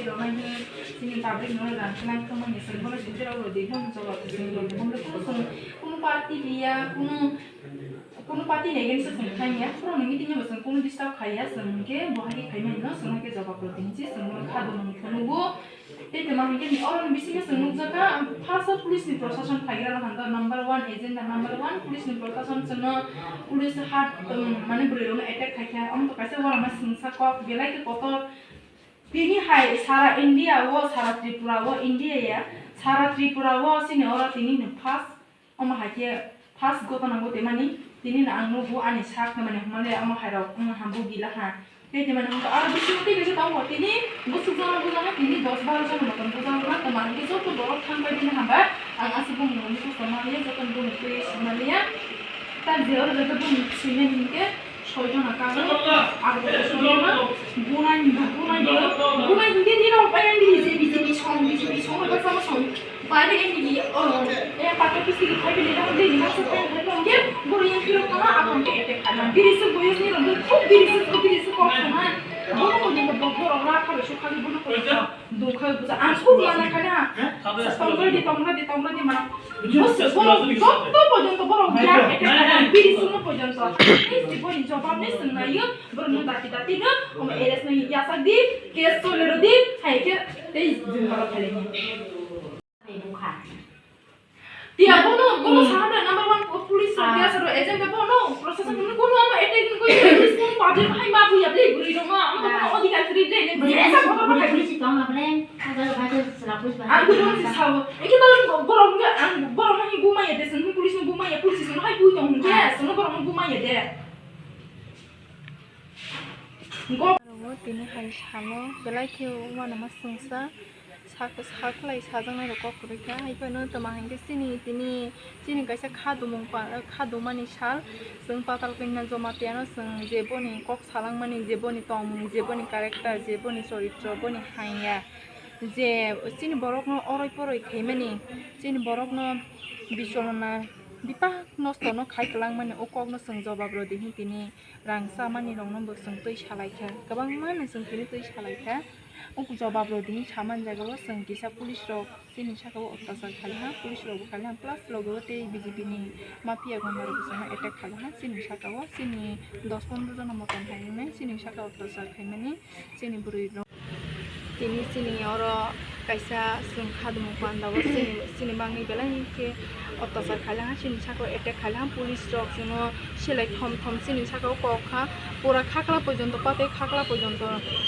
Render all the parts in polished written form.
ramaini sini public no ran kana kamani sembara sindira ro dekham jawab sindira hamra kono party liya কোনো পাতি নেগেন্সে সংখ্যানিয়া পুরো মিটিংয়ে বসন কোনো ডিস্টার্ব খাইয়া সঙ্গে বহারি খাইমাই না সঙ্গে জবাব দিনছি সঙ্গে খাদো নখনুগো তেতে মাহিকে নি অরন বিসিকে সঙ্গে জায়গা ফার্স্ট পুলিশ নি প্রশাসন খাইরা হান্দা নাম্বার 1 এজেন্ডা নাম্বার 1 পুলিশ নি প্রশাসন সঙ্গে পুলিশ হাত মানে ব্রেরন অ্যাটাক খাইয়া আম তো কাছে ওরা মা সিংসা কক গেলাইতে কত তিনি হাই সারা ইন্ডিয়া ও সারা ত্রিপুরা ও ইন্ডিয়া ইয়া সারা ত্রিপুরা ও সিনে ওরা তিনি ফার্স্ট আমা হাইকে ফার্স্ট ঘটনা ঘটে মানে তিনি না আংনো বু আনি সাক মানে মানে আমা হাইরাও হামবু গিলা হা তেতে মানে আর বেশি হতে গেছে তাও তিনি বসু জানা বুঝানো তিনি 10-12 জন মতন বুঝানো না তো মানে যত বড় থান পাই দিন হাবা আং আসি বং ননি তো সমালিয়া যত বং তুই সমালিয়া তার দেওর যত বং সিনে নিকে 6 জন আকার আর সমালিয়া বুনাই হিন্দি দিরা উপায় আন্দি যে বিজেপি সং বা সম বাইরে এমনি এ পাতা কিছু লিখাই দিলে না যে নিমা সতে হলঙ্গে বড়িয়া ফিরো কামা আপনকে এতে খানা বিরিসে বয়স নি রঙ্গ খুব বিরিসে কখনা বড় পর্যন্ত বড় রাখা সুখালি বড় পর্যন্ত দুঃখ বুঝা আনসু দিয়া না খানা তোমরা দি মানে যত পর্যন্ত বড় জ্ঞান এতে খানা বিরিসে পর্যন্ত এই বই জবাব নেই নাই বড় দাতি না ও এরেস নাই ইয়াসা দি কেস তোলেরো দি হাইকে এই জিনবালা ফেলে dia bono sana number 1 police dia sero agent bono process bono am attack koi police ko paje bhai ma buya ble buri no ma am to odhikar free de esa bhaba bhai police to am apne agar bhai sala police bhai am bono si sawo eki to borom hi guma ye de sun police guma ye police no hai bui tong ke sun borom guma ye de go tini hai salo belai ke wana ma sungsa সাকলাই সাজানাই রক করিকা হাইফানো তমাহাঙ্গে চিনি গাইসা খাদু মানি সাল जों पाताल कन्या जमातियानो जों जेबोनि कक सालांमानि जेबोनि तंमुं जेबोनि कारेक्टार जेबोनि चरित्र बोनि हाइया जे चिनि बरकनो अरय परय खैमानि चिनि बरकनो बिचरना बिपा नस्तनो खाइकलांमानि अकगनो जों जवाब रदिहि तिनि रांसा मानि रंनोबो जों तै सालायखा गोबां मानो जों तिनि तै सालायखा उनको जवाब रोदिनी सामान जगह जों किसा पुलिस रक सिनि साखौ अत्याचार खालाहा पुलिस रक खालाहा प्लास लोगो ते बीजेपी नि माफिया गंडार बिसना अटैक खालाहा सिनि साखौ सिनि 10-15 जन मतन थाइने सिनि साखौ अत्याचार खाइमानि सिनि बुरै तिनि सिनि और कैसा जों खादमु पान्दाव सिनि बांनि बेलानि के अत्याचार खालाहा सिनि साखौ अटैक खालाहा पुलिस रक जों सेलेक्ट थम सिनि साखौ कखा पूरा खाकला पर्यंत पाते खाकला पर्यंत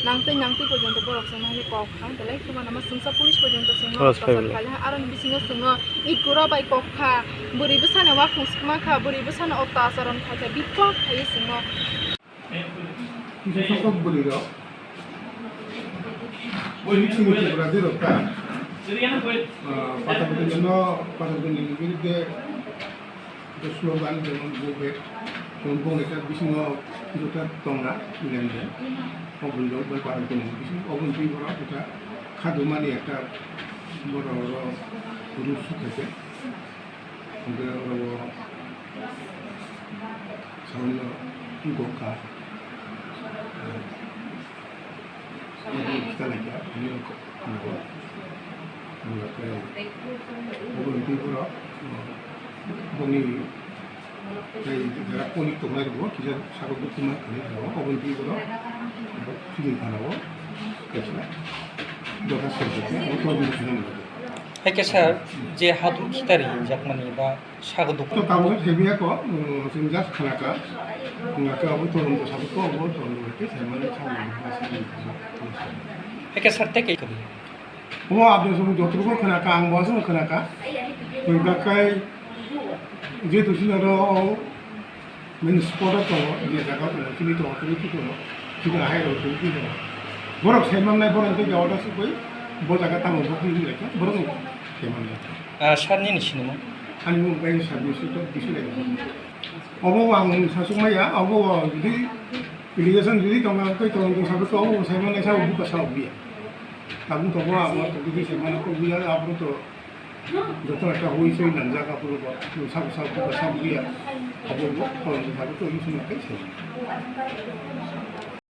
नांगते पर्यंत बरक जों कखा बेलाय खोमाना मा संसा पुलिस पर्यंत जों अत्याचार खालाहा आरो बिसिनो जों इगुरा बाय कखा बोरैबो सानो वा खुसमाखा बोरैबो सानो अत्याचारन खायसा बिफा खायो जों সকল বলির ওই মিটিং এ ব্রাজিল কা পাতাপতির জন্য পাতাপতির বিরুদ্ধে যে স্লোগান যেমন বলবে কোন এটা বিষ্ণু কিছুটা তোমরা মিলেন অবন্ধ বই পালন বিষ্ণু অবন্ধি বড় এটা খাদুমানি একটা বড় রূপ থাকে সামান্য গোখা kita lagi ini kok 어른들이 보라 bongi dari jarak ponik to ngai bo kisa sago kuma kane bo 어른들이 보라 지금 가나고 그렇죠 너가 설득해 어떤 일을 하는 거야 해게 살 제 하도 기다리 약만이 바 사고 독도 또 가고 세비야 거 지금 자 하나가 뭔가 아무 돈도 사고 또 뭐 돈도 이렇게 잘만을 찾는 해게 살때 게 뭐 앞에 좀 저쪽으로 그나까 안 봐서 그나까 그러니까 이제 도시나로 맨 스포츠도 이제 나가고 필리도 그렇게 지금 하이로 들기도 뭐라 세만날 보는 게 어디서 거기 뭐 자가 땅을 먹고 있는 거야 뭐라 세만날 아 산니니 시는 아니 뭐 매일 서비스도 비슷해 어버왕 사숙마야 어버와 이제 일리게선 이제 동안 거의 동동 사고 또 세만날 사고 누가 사오비야 তাবু তো আমার তো যদি সেমানে কো বিয়া আপনি তো যত একটা হইছে না জায়গা পুরো সব সব সব বিয়া খবর তো এই সময়